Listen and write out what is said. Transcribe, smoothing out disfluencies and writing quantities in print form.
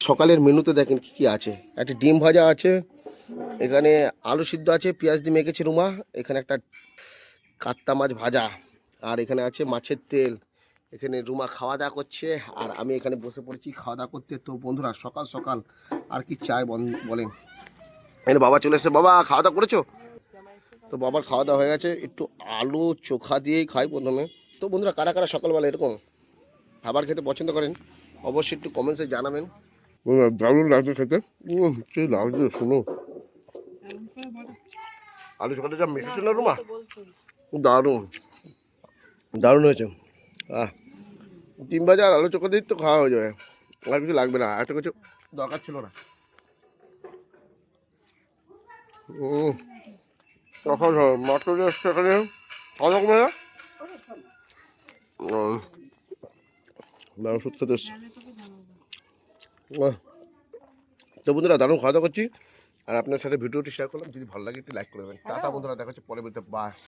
সকালের মেনুতে দেখেন কি কি আছে। একটা ডিম ভাজা আছে, এখানে আলু সিদ্ধ আছে, পেঁয়াজ দিয়ে মেখেছে রুমা, এখানে একটা কাত্তা মাছ ভাজা, আর এখানে আছে মাছের তেল। এখানে রুমা খাওয়া দাওয়া করছে আর আমি এখানে বসে পড়েছি খাওয়া দাওয়া করতে। তো বন্ধুরা সকাল সকাল আর কি চাই বলেন। এখানে বাবা চলে এসেছে। বাবা খাওয়া দাওয়া করেছো? তো বাবার খাওয়া দাওয়া হয়ে গেছে, একটু আলু চোখা দিয়েই খাই প্রথমে। তো বন্ধুরা কারা কারা সকালবেলা এরকম খাবার খেতে পছন্দ করেন অবশ্যই একটু কমেন্টসে জানাবেন। দারুণ লাগছে খেতে, কি লাগছে শুনো। আলু চোখাটা যা মিশেছে না রুমা, দারুণ দারুণ হয়েছে। আহ, ডিম ভাজা আর আলু চোখা দিয়ে তো খাওয়া হয়ে যাবে, আর কিছু লাগবে না, এত কিছু দরকার ছিল না। তখন মাত্র এসছে এখানে খাওয়া দাওয়া করবে না, ওষুধ খেতে এসছে। তো বন্ধুরা দারুণ খাওয়া দাওয়া করছি আর আপনার সাথে ভিডিওটি শেয়ার করলাম। যদি ভালো লাগে একটু লাইক করে দেবেন। টাটা বন্ধুরা, দেখা হচ্ছে পরে ভিডিওতে। বাই।